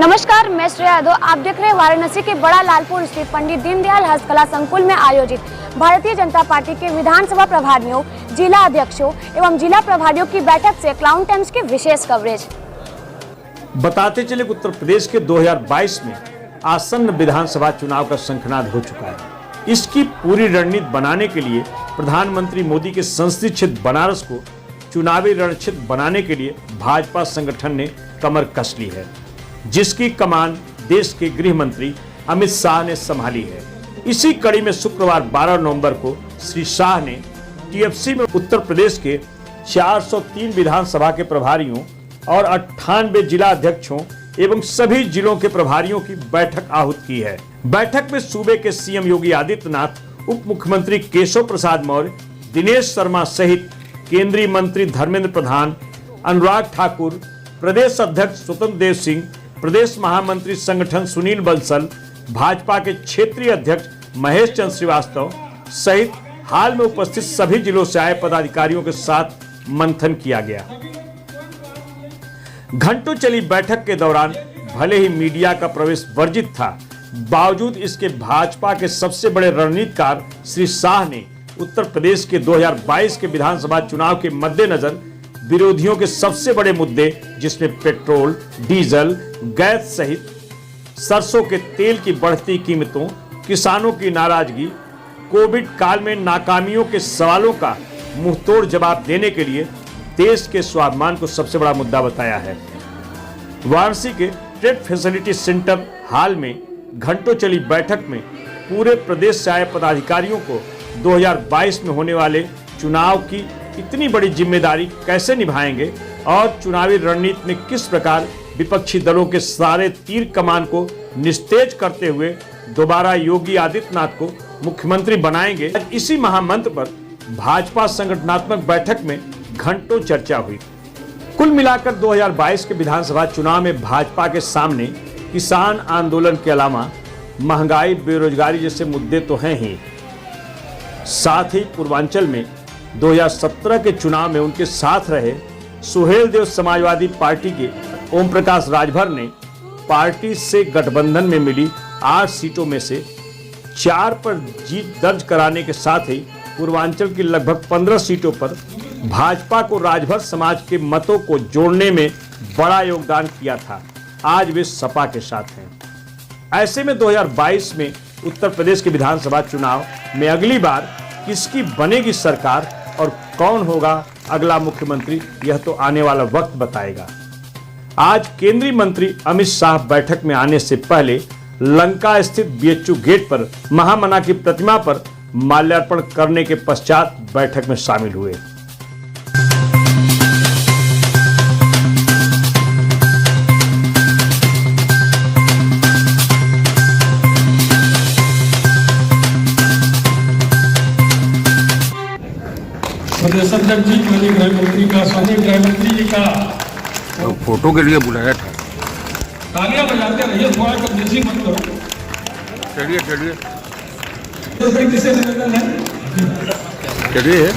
नमस्कार, मैं श्रेया यादव। आप देख रहे हैं वाराणसी के बड़ा लालपुर स्थित पंडित दीनदयाल हस्तकला संकुल में आयोजित भारतीय जनता पार्टी के विधानसभा प्रभारियों, जिला अध्यक्षों एवं जिला प्रभारियों की बैठक से क्लाउन टाइम्स की विशेष कवरेज। बताते चले कि उत्तर प्रदेश के 2022 में आसन्न विधानसभा चुनाव का शंखनाद हो चुका है। इसकी पूरी रणनीति बनाने के लिए प्रधानमंत्री मोदी के संसदीय क्षेत्र बनारस को चुनावी रणक्षेत्र बनाने के लिए भाजपा संगठन ने कमर कस ली है, जिसकी कमान देश के गृह मंत्री अमित शाह ने संभाली है। इसी कड़ी में शुक्रवार 12 नवंबर को श्री शाह ने टीएफसी में उत्तर प्रदेश के 403 विधानसभा के प्रभारियों और 98 जिला अध्यक्षों एवं सभी जिलों के प्रभारियों की बैठक आहूत की है। बैठक में सूबे के सीएम योगी आदित्यनाथ, उप मुख्यमंत्री केशव प्रसाद मौर्य, दिनेश शर्मा सहित केंद्रीय मंत्री धर्मेंद्र प्रधान, अनुराग ठाकुर, प्रदेश अध्यक्ष स्वतंत्र देव सिंह, प्रदेश महामंत्री संगठन सुनील बंसल, भाजपा के क्षेत्रीय अध्यक्ष महेश चंद्र श्रीवास्तव सहित हाल में उपस्थित सभी जिलों से आए पदाधिकारियों के साथ मंथन किया गया। घंटों चली बैठक के दौरान भले ही मीडिया का प्रवेश वर्जित था, बावजूद इसके भाजपा के सबसे बड़े रणनीतिकार श्री शाह ने उत्तर प्रदेश के 2022 के विधानसभा चुनाव के मद्देनजर विरोधियों के सबसे बड़े मुद्दे, जिसमें पेट्रोल, डीजल, गैस सहित सरसों के तेल की बढ़ती कीमतों, किसानों की नाराजगी, कोविड काल में नाकामियों के सवालों का मुंहतोड़ जवाब देने के लिए देश के स्वाभिमान को सबसे बड़ा मुद्दा बताया है। वाराणसी के ट्रेड फैसिलिटी सेंटर हाल में घंटों चली बैठक में पूरे प्रदेश से आए पदाधिकारियों को 2022 में होने वाले चुनाव की इतनी बड़ी जिम्मेदारी कैसे निभाएंगे और चुनावी रणनीति में किस प्रकार विपक्षी दलों के सारे तीर कमान को निस्तेज करते हुए दोबारा योगी आदित्यनाथ को मुख्यमंत्री बनाएंगे। इसी महामंत्र पर भाजपा संगठनात्मक बैठक में घंटों चर्चा हुई। कुल मिलाकर 2022 के विधानसभा चुनाव में भाजपा के सामने किसान आंदोलन के अलावा महंगाई, बेरोजगारी जैसे मुद्दे तो हैं ही, साथ ही पूर्वांचल में 2017 के चुनाव में उनके साथ रहे सुहेलदेव समाजवादी पार्टी के ओम प्रकाश राजभर ने पार्टी से गठबंधन में मिली 8 सीटों में से 4 पर जीत दर्ज कराने के साथ ही पूर्वांचल की लगभग 15 सीटों पर भाजपा को राजभर समाज के मतों को जोड़ने में बड़ा योगदान किया था। आज वे सपा के साथ हैं। ऐसे में 2022 में उत्तर प्रदेश के विधानसभा चुनाव में अगली बार किसकी बनेगी सरकार और कौन होगा अगला मुख्यमंत्री, यह तो आने वाला वक्त बताएगा। आज केंद्रीय मंत्री अमित शाह बैठक में आने से पहले लंका स्थित बीएचयू गेट पर महामना की प्रतिमा पर माल्यार्पण करने के पश्चात बैठक में शामिल हुए। प्रदेश अध्यक्ष जी, माननीय गृह मंत्री का, स्वामी गृह मंत्री जी का तो फोटो के लिए बुलाया था। तालियां बजाते रहिए, थोड़ा कंजूसी मत करो। चलिए चलिए किसे निवेदन है? चलिए।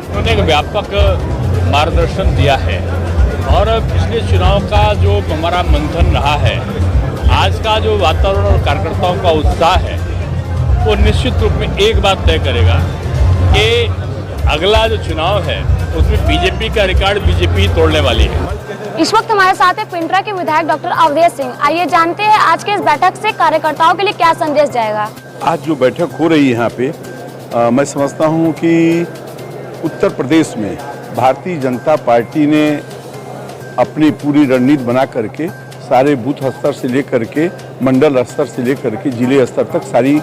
उन्होंने एक व्यापक मार्गदर्शन दिया है और पिछले चुनाव का जो हमारा मंथन रहा है, आज का जो वातावरण और कार्यकर्ताओं का उत्साह है, वो निश्चित रूप में एक बात तय करेगा कि अगला जो चुनाव है उसमें बीजेपी का रिकॉर्ड बीजेपी तोड़ने वाली है। इस वक्त हमारे साथ है पिंडरा के विधायक डॉक्टर अवधेश सिंह। आइए जानते हैं आज के इस बैठक से कार्यकर्ताओं के लिए क्या संदेश जाएगा। आज जो बैठक हो रही है यहाँ पे, मैं समझता हूँ कि उत्तर प्रदेश में भारतीय जनता पार्टी ने अपनी पूरी रणनीति बना करके सारे बूथ स्तर से लेकर के मंडल स्तर से लेकर के जिले स्तर तक सारी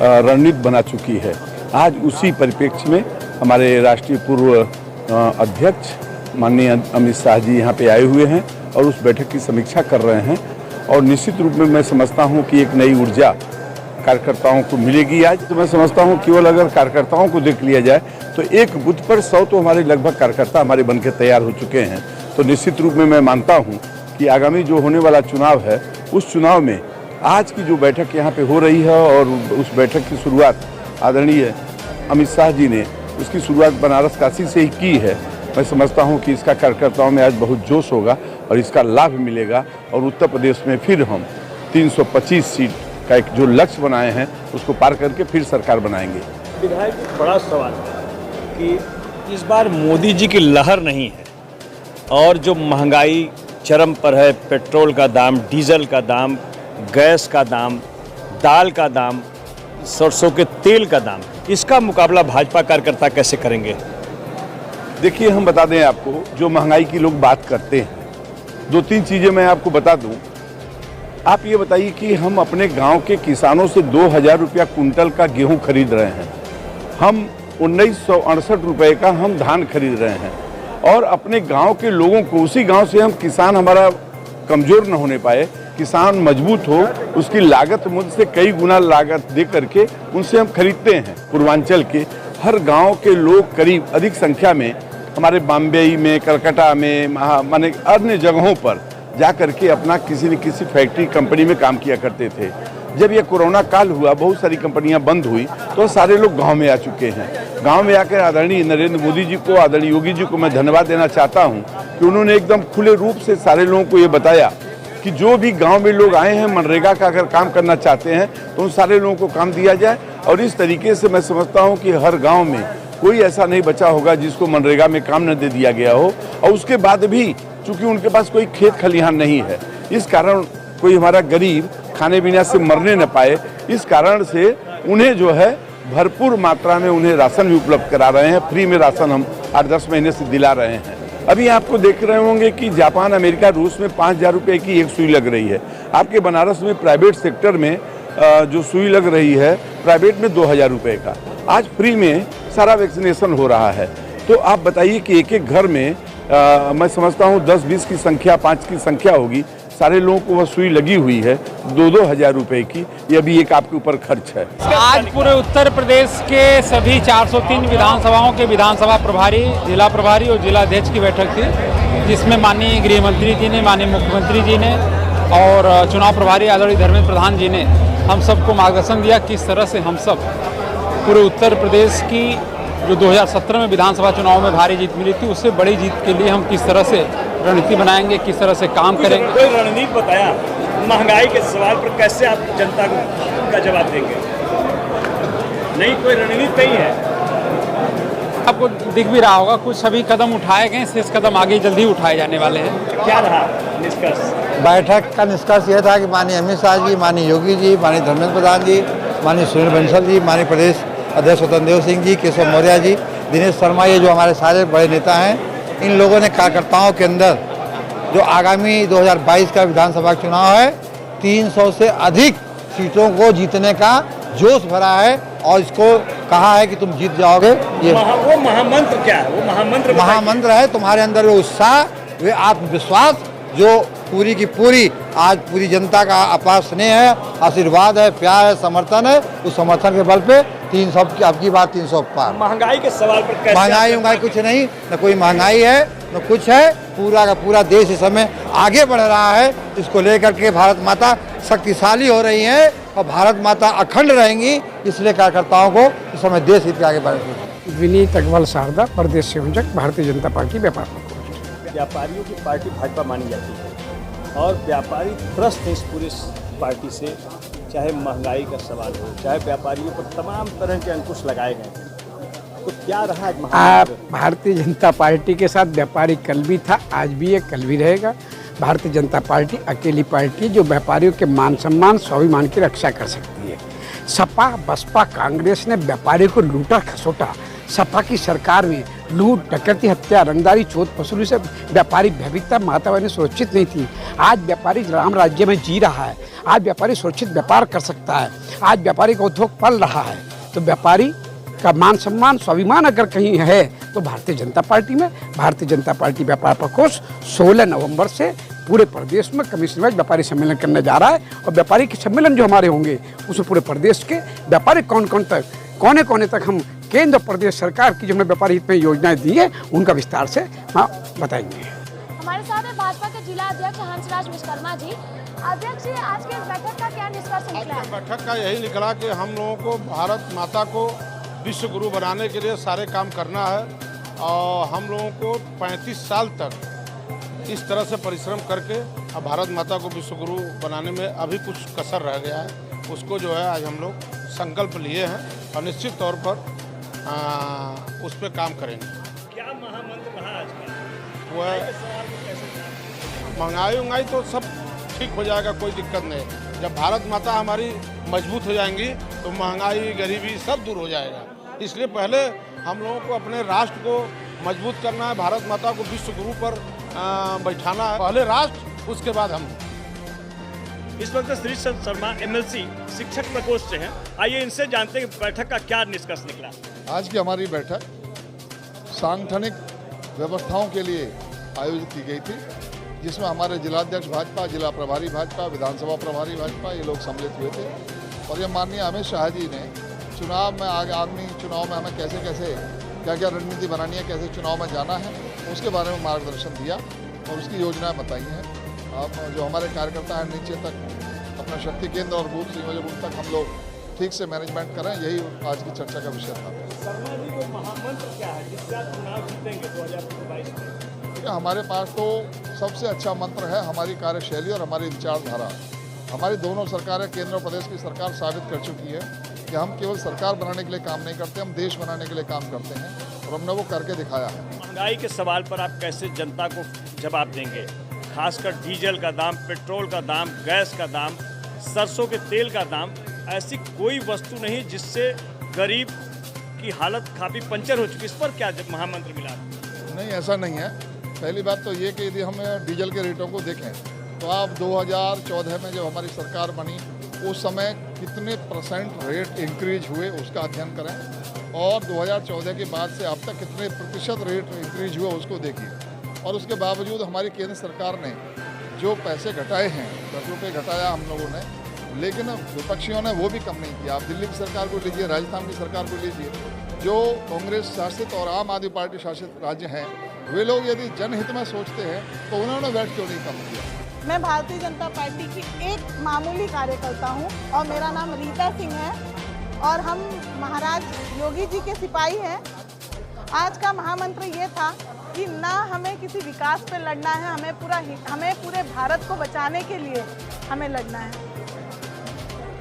रणनीति बना चुकी है। आज उसी परिप्रेक्ष्य में हमारे राष्ट्रीय पूर्व अध्यक्ष माननीय अमित शाह जी यहाँ पे आए हुए हैं और उस बैठक की समीक्षा कर रहे हैं और निश्चित रूप में मैं समझता हूँ कि एक नई ऊर्जा कार्यकर्ताओं को मिलेगी आज। तो मैं समझता हूँ केवल अगर कार्यकर्ताओं को देख लिया जाए तो एक बूथ पर 100 तो हमारे लगभग कार्यकर्ता हमारे बन के तैयार हो चुके हैं। तो निश्चित रूप में मैं मानता हूँ कि आगामी जो होने वाला चुनाव है उस चुनाव में आज की जो बैठक यहाँ पे हो रही है और उस बैठक की शुरुआत आदरणीय अमित शाह जी ने उसकी शुरुआत बनारस काशी से ही की है। मैं समझता हूँ कि इसका कार्यकर्ताओं में आज बहुत जोश होगा और इसका लाभ मिलेगा और उत्तर प्रदेश में फिर हम 325 सीट का एक जो लक्ष्य बनाए हैं उसको पार करके फिर सरकार बनाएंगे। विधायक एक बड़ा सवाल है कि इस बार मोदी जी की लहर नहीं है और जो महंगाई चरम पर है, पेट्रोल का दाम, डीजल का दाम, गैस का दाम, दाल का दाम, सरसों के तेल का दाम, इसका मुकाबला भाजपा कार्यकर्ता कैसे करेंगे? देखिए, हम बता दें आपको, जो महंगाई की लोग बात करते हैं, 2-3 चीज़ें मैं आपको बता दूं। आप ये बताइए कि हम अपने गांव के किसानों से 2000 रुपया कुंटल का गेहूं खरीद रहे हैं, हम 1968 रुपये का हम धान खरीद रहे हैं और अपने गांव के लोगों को, उसी गांव से हम किसान हमारा कमज़ोर न होने पाए, किसान मजबूत हो, उसकी लागत मुझसे कई गुना लागत दे करके उनसे हम खरीदते हैं। पूर्वांचल के हर गांव के लोग करीब अधिक संख्या में हमारे बॉम्बे में, कलकत्ता में, माने अन्य जगहों पर जा करके अपना किसी न किसी फैक्ट्री कंपनी में काम किया करते थे। जब यह कोरोना काल हुआ, बहुत सारी कंपनियां बंद हुई तो सारे लोग गांव में आ चुके हैं। गांव में आकर आदरणीय नरेंद्र मोदी जी को, आदरणीय योगी जी को मैं धन्यवाद देना चाहता हूं कि उन्होंने एकदम खुले रूप से सारे लोगों को ये बताया कि जो भी गांव में लोग आए हैं, मनरेगा का अगर काम करना चाहते हैं तो उन सारे लोगों को काम दिया जाए। और इस तरीके से मैं समझता हूं कि हर गांव में कोई ऐसा नहीं बचा होगा जिसको मनरेगा में काम न दे दिया गया हो। और उसके बाद भी चूंकि उनके पास कोई खेत खलिहान नहीं है, इस कारण कोई हमारा गरीब खाने पीने से मरने न पाए, इस कारण से उन्हें जो है भरपूर मात्रा में उन्हें राशन भी उपलब्ध करा रहे हैं। फ्री में राशन हम 8-10 महीने से दिला रहे हैं। अभी आपको देख रहे होंगे कि जापान, अमेरिका, रूस में 5000 रुपये की एक सुई लग रही है। आपके बनारस में प्राइवेट सेक्टर में जो सुई लग रही है, प्राइवेट में 2000 रुपये का। आज फ्री में सारा वैक्सीनेशन हो रहा है। तो आप बताइए कि एक एक घर में मैं समझता हूँ 10-20 की संख्या, 5 की संख्या होगी, सारे लोगों को वह सुई लगी हुई है 2-2 हज़ार रुपये की। ये भी एक आपके ऊपर खर्च है। आज पूरे उत्तर प्रदेश के सभी 403 विधानसभाओं के विधानसभा प्रभारी, जिला प्रभारी और जिला अध्यक्ष की बैठक थी, जिसमें माननीय गृह मंत्री जी ने, माननीय मुख्यमंत्री जी ने और चुनाव प्रभारी आदरणीय धर्मेंद्र प्रधान जी ने हम सबको मार्गदर्शन दिया किस तरह से हम सब पूरे उत्तर प्रदेश की जो 2017 में विधानसभा चुनाव में भारी जीत मिली थी, उससे बड़ी जीत के लिए हम किस तरह से रणनीति बनाएंगे, किस तरह से काम करेंगे। कोई रणनीति बताया महंगाई के सवाल पर कैसे आप जनता को का जवाब देंगे? नहीं, कोई रणनीति नहीं है। आपको दिख भी रहा होगा कुछ सभी कदम उठाए गए, शेष कदम आगे जल्दी उठाए जाने वाले हैं। क्या रहा निष्कर्ष? बैठक का निष्कर्ष यह था कि माननीय अमित शाह जी, माननीय योगी जी, माननीय धर्मेंद्र प्रधान जी, माननीय सुनील बंसल जी, माननीय प्रदेश अध्यक्ष स्वतंत्र देव सिंह जी, केशव मौर्य जी, दिनेश शर्मा, ये जो हमारे सारे बड़े नेता हैं, इन लोगों ने कार्यकर्ताओं के अंदर जो आगामी 2022 का विधानसभा चुनाव है, 300 से अधिक सीटों को जीतने का जोश भरा है और इसको कहा है कि तुम जीत जाओगे। ये वो महामंत्र क्या है? वो महामंत्र है तुम्हारे अंदर वो उत्साह, वे आत्मविश्वास जो पूरी की पूरी आज पूरी जनता का अपार स्नेह है, आशीर्वाद है, प्यार है, समर्थन है। उस समर्थन के बल पे 300 की आपकी बात 300 पार। महंगाई के सवाल पर कैसे? महंगाई कुछ नहीं, न कोई महंगाई है न कुछ है। पूरा का पूरा देश इस समय आगे बढ़ रहा है। इसको लेकर के भारत माता शक्तिशाली हो रही है और भारत माता अखंड रहेंगी। इसलिए कार्यकर्ताओं को इस समय देश हित के आगे बढ़। विनीत अग्रवाल शारदा, प्रदेश संयोजक, भारतीय जनता पार्टी व्यापार प्रकोष्ठ। व्यापारियों की पार्टी भाजपा मानी जाती है और व्यापारी त्रस्त है इस पूरी पार्टी से। चाहे महंगाई का सवाल हो, चाहे व्यापारियों पर तमाम तरह के अंकुश लगाए गए हैं। तो क्या रहा आज भारतीय जनता पार्टी के साथ व्यापारी कल भी था, आज भी है, कल भी रहेगा। भारतीय जनता पार्टी अकेली पार्टी जो व्यापारियों के मान सम्मान, स्वाभिमान की रक्षा कर सकती है। सपा, बसपा, कांग्रेस ने व्यापारियों को लूटा खसोटा। सपा की सरकार में लूट, डकैती, हत्या, रंगदारी, चोट वसूली से व्यापारी भयभीतता, वातावरण सुरक्षित नहीं थी। आज व्यापारी राम राज्य में जी रहा है। आज व्यापारी सुरक्षित व्यापार कर सकता है। आज व्यापारी का उद्योग पल रहा है। तो व्यापारी का मान सम्मान, स्वाभिमान अगर कहीं है तो भारतीय जनता पार्टी में। भारतीय जनता पार्टी व्यापार प्रकोष्ठ 16 नवंबर से पूरे प्रदेश में कमीशन वाइज व्यापारी सम्मेलन करने जा रहा है। और व्यापारी के सम्मेलन जो हमारे होंगे उसमें पूरे प्रदेश के व्यापारी कोने कोने तक हम केंद्र और प्रदेश सरकार की जो हमने व्यापारी हित में योजनाएं दी है उनका विस्तार से बताएंगे। हमारे साथ है भाजपा के जिला अध्यक्ष हंसराज विश्वकर्मा जी। अध्यक्ष जी, आज के इस बैठक का क्या निष्कर्ष निकला है? बैठक का यही निकला कि हम लोगों को भारत माता को विश्व गुरु बनाने के लिए सारे काम करना है और हम लोगों को 35 साल तक इस तरह से परिश्रम करके अब भारत माता को विश्व गुरु बनाने में अभी कुछ कसर रह गया है, उसको जो है आज हम लोग संकल्प लिए हैं और निश्चित तौर पर उस पर काम करेंगे। क्या महामंत्र रहा आज का? वो महंगाई तो सब ठीक हो जाएगा, कोई दिक्कत नहीं। जब भारत माता हमारी मजबूत हो जाएंगी तो महंगाई गरीबी सब दूर हो जाएगा। इसलिए पहले हम लोगों को अपने राष्ट्र को मजबूत करना है, भारत माता को विश्व गुरु पर बैठाना है। पहले राष्ट्र, उसके बाद हम। इस वक्त श्री शर्मा MLC शिक्षक प्रकोष्ठ से हैं। आइए इनसे जानते हैं कि बैठक का क्या निष्कर्ष निकला। आज की हमारी बैठक सांगठनिक व्यवस्थाओं के लिए आयोजित की गई थी, जिसमें हमारे जिलाध्यक्ष भाजपा, जिला प्रभारी भाजपा, विधानसभा प्रभारी भाजपा ये लोग सम्मिलित हुए थे। और ये माननीय अमित शाह जी ने चुनाव में आगामी चुनाव में हमें कैसे कैसे क्या क्या रणनीति बनानी है, कैसे चुनाव में जाना है, उसके बारे में मार्गदर्शन दिया और उसकी योजनाएं बताई हैं। अब जो हमारे कार्यकर्ता हैं नीचे तक अपना शक्ति केंद्र और बूथ संयोजक बूथ तक हम लोग ठीक से मैनेजमेंट करें, यही आज की चर्चा का विषय था। शर्मा जी को महामंत्र क्या है जिससे आप चुनाव जीतेंगे 2022 में? हमारे पास तो सबसे अच्छा मंत्र है हमारी कार्यशैली और हमारी विचारधारा। हमारी दोनों सरकारें, केंद्र और प्रदेश की सरकार साबित कर चुकी है कि हम केवल सरकार बनाने के लिए काम नहीं करते, हम देश बनाने के लिए काम करते हैं और हमने वो करके दिखाया है। महंगाई के सवाल पर आप कैसे जनता को जवाब देंगे? खासकर डीजल का दाम, पेट्रोल का दाम, गैस का दाम, सरसों के तेल का दाम, ऐसी कोई वस्तु नहीं जिससे गरीब की हालत काफ़ी पंचर हो चुकी। इस पर क्या महामंत्र मिला? नहीं, ऐसा नहीं है। पहली बात तो ये कि यदि हम डीजल के रेटों को देखें तो आप 2014 में जब हमारी सरकार बनी उस समय कितने % रेट इंक्रीज हुए उसका अध्ययन करें और 2014 के बाद से अब तक कितने प्रतिशत रेट इंक्रीज हुए उसको देखिए। और उसके बावजूद हमारी केंद्र सरकार ने जो पैसे घटाए हैं, 10 रुपये घटाया हम लोगों ने, लेकिन विपक्षियों ने वो भी कम नहीं किया। आप दिल्ली की सरकार को लीजिए, राजस्थान की सरकार को लीजिए, जो कांग्रेस शासित और आम आदमी पार्टी शासित राज्य हैं, वे लोग यदि जनहित में सोचते हैं तो उन्होंने वैट क्यों नहीं कम किया। मैं भारतीय जनता पार्टी की एक मामूली कार्यकर्ता हूं और मेरा नाम रीता सिंह है और हम महाराज योगी जी के सिपाही हैं। आज का महामंत्र ये था कि ना हमें किसी विकास पे लड़ना है, हमें पूरे भारत को बचाने के लिए हमें लड़ना है।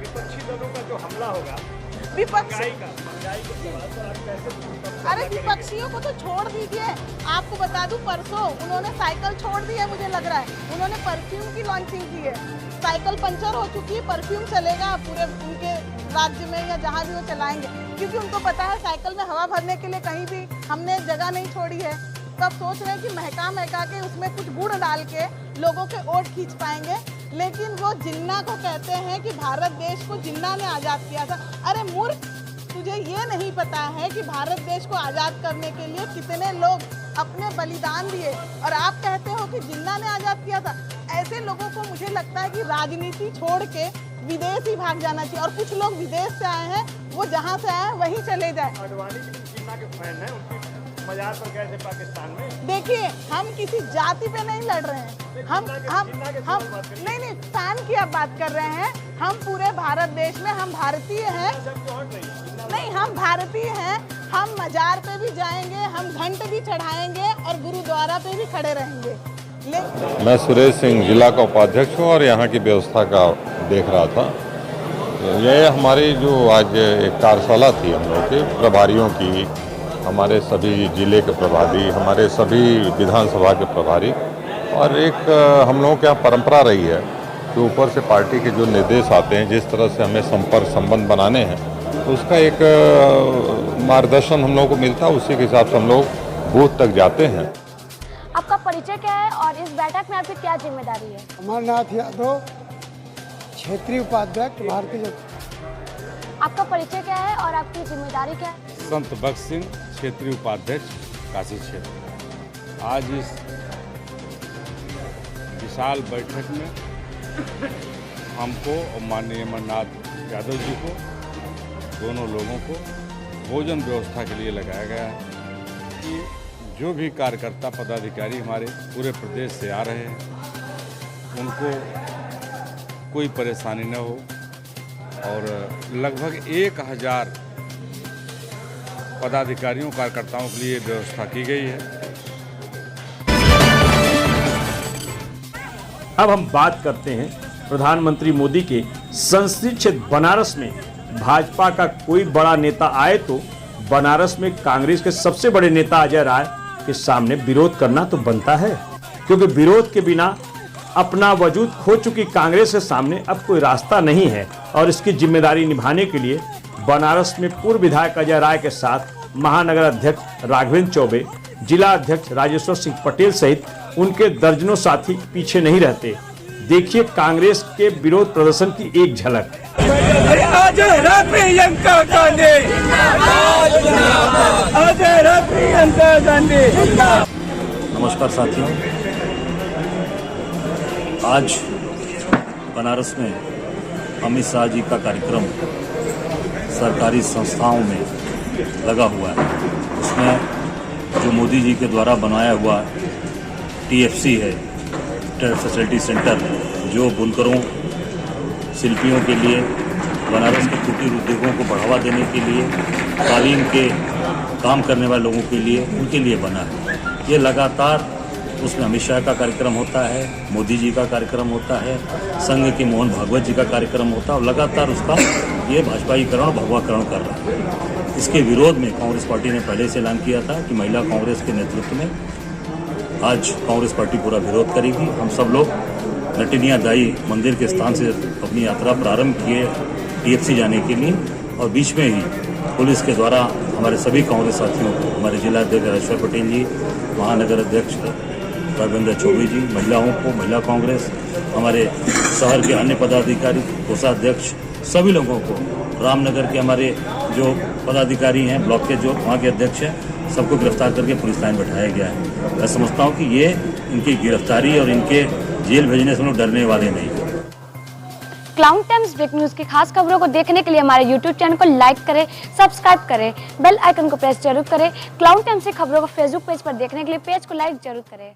विपक्षी दलों का जो हमला होगा, अरे विपक्षियों को तो छोड़ दीजिए। आपको बता दूं, परसों उन्होंने साइकिल छोड़ दी है, मुझे लग रहा है उन्होंने परफ्यूम की लॉन्चिंग की है। साइकिल पंचर हो चुकी है, परफ्यूम चलेगा पूरे उनके राज्य में या जहां भी वो चलाएंगे, क्योंकि उनको पता है साइकिल में हवा भरने के लिए कहीं भी हमने जगह नहीं छोड़ी है। तब सोच रहे हैं कि महका के उसमें कुछ गुड़ डाल के लोगों के वोट खींच पाएंगे, लेकिन वो जिन्ना को कहते हैं कि भारत देश को जिन्ना ने आज़ाद किया था। अरे मूर्ख, तुझे ये नहीं पता है कि भारत देश को आज़ाद करने के लिए कितने लोग अपने बलिदान दिए और आप कहते हो कि जिन्ना ने आज़ाद किया था। ऐसे लोगों को मुझे लगता है कि राजनीति छोड़ के विदेश ही भाग जाना चाहिए। और कुछ लोग विदेश से आए हैं, वो जहाँ से आए हैं वहीं चले जाए। आडवाणी की जिन्ना के फैन हैं, उनकी मजार पर गए थे पाकिस्तान में। देखिए, हम किसी जाति पे नहीं लड़ रहे हैं, हम नहीं फैन की आप बात कर रहे हैं। हम पूरे भारत देश में हम भारतीय हैं, नहीं हम भारतीय हैं। हम मजार पे भी जाएंगे, हम घंट भी चढ़ाएंगे और गुरुद्वारा पे भी खड़े रहेंगे। मैं सुरेश सिंह, जिला का उपाध्यक्ष हूँ और यहाँ की व्यवस्था का देख रहा था। ये हमारी जो आज एक कार्यशाला थी हम लोग के प्रभारियों की, हमारे सभी जिले के प्रभारी, हमारे सभी विधानसभा के प्रभारी, और एक हम लोगों के यहाँ परंपरा रही है कि ऊपर से पार्टी के जो निर्देश आते हैं, जिस तरह से हमें संपर्क संबंध बनाने हैं, तो उसका एक मार्गदर्शन हम लोगों को मिलता है। उसी के हिसाब से हम लोग बूथ तक जाते हैं। आपका परिचय क्या है और इस बैठक में आपकी क्या जिम्मेदारी है? अमरनाथ यादव, क्षेत्रीय उपाध्यक्ष, भारतीय जनता। आपका परिचय क्या है और आपकी जिम्मेदारी क्या है? संत बख्श सिंह, क्षेत्रीय उपाध्यक्ष, काशी क्षेत्र। आज इस विशाल बैठक में हमको और माननीय अमरनाथ यादव जी को, दोनों लोगों को भोजन व्यवस्था के लिए लगाया गया है कि जो भी कार्यकर्ता पदाधिकारी हमारे पूरे प्रदेश से आ रहे हैं उनको कोई परेशानी न हो, और लगभग 1000 पदाधिकारियों कार्यकर्ताओं के लिए व्यवस्था की गई है। अब हम बात करते हैं प्रधानमंत्री मोदी के संसदीय क्षेत्र बनारस में भाजपा का कोई बड़ा नेता आए तो बनारस में कांग्रेस के सबसे बड़े नेता अजय राय के सामने विरोध करना तो बनता है, क्योंकि विरोध के बिना अपना वजूद खो चुकी कांग्रेस के सामने अब कोई रास्ता नहीं है। और इसकी जिम्मेदारी निभाने के लिए बनारस में पूर्व विधायक अजय राय के साथ महानगर अध्यक्ष राघवेंद्र चौबे, जिला अध्यक्ष राजेश्वर सिंह पटेल सहित उनके दर्जनों साथी पीछे नहीं रहते। देखिए कांग्रेस के विरोध प्रदर्शन की एक झलक। नमस्कार साथियों, आज बनारस में अमित शाह जी का कार्यक्रम सरकारी संस्थाओं में लगा हुआ है। उसमें जो मोदी जी के द्वारा बनाया हुआ TFC है, ट्रेड फैसिलिटी सेंटर, जो बुनकरों, शिल्पियों के लिए, बनारस के कुटीर उद्योगों को बढ़ावा देने के लिए, कालीन के काम करने वाले लोगों के लिए, उनके लिए बना है। ये लगातार उसमें अमित शाह का कार्यक्रम होता है, मोदी जी का कार्यक्रम होता है, संघ के मोहन भागवत जी का कार्यक्रम होता है, और लगातार उसका ये भाजपाईकरण, भगवाकरण कर रहा है। इसके विरोध में कांग्रेस पार्टी ने पहले से ऐलान किया था कि महिला कांग्रेस के नेतृत्व में आज कांग्रेस पार्टी पूरा विरोध करेगी। हम सब लोग नटिनिया दाई मंदिर के स्थान से अपनी यात्रा प्रारंभ किए TFC जाने के लिए, और बीच में ही पुलिस के द्वारा हमारे सभी कांग्रेस साथियों को, हमारे जिला अध्यक्ष राजेश्वर पटेल जी, महानगर अध्यक्ष राघवेंद्र चौबे जी, महिलाओं को, महिला कांग्रेस, हमारे शहर के अन्य पदाधिकारी, कोषाध्यक्ष, सभी लोगों को, रामनगर के हमारे जो पदाधिकारी हैं, ब्लॉक के जो वहाँ के अध्यक्ष हैं, सबको गिरफ्तार करके पुलिस लाइन बैठाया गया है। मैं समझता हूँ कि ये इनकी गिरफ्तारी और इनके जेल भेजने से लोग डरने वाले नहीं। क्लाउड टाइम्स ब्रेक न्यूज की खास खबरों को देखने के लिए हमारे YouTube चैनल को लाइक करें, सब्सक्राइब करें, बेल आइकन को प्रेस जरूर करें। क्लाउड टाइम्स की खबरों को फेसबुक पेज पर देखने के लिए पेज को लाइक जरूर करें।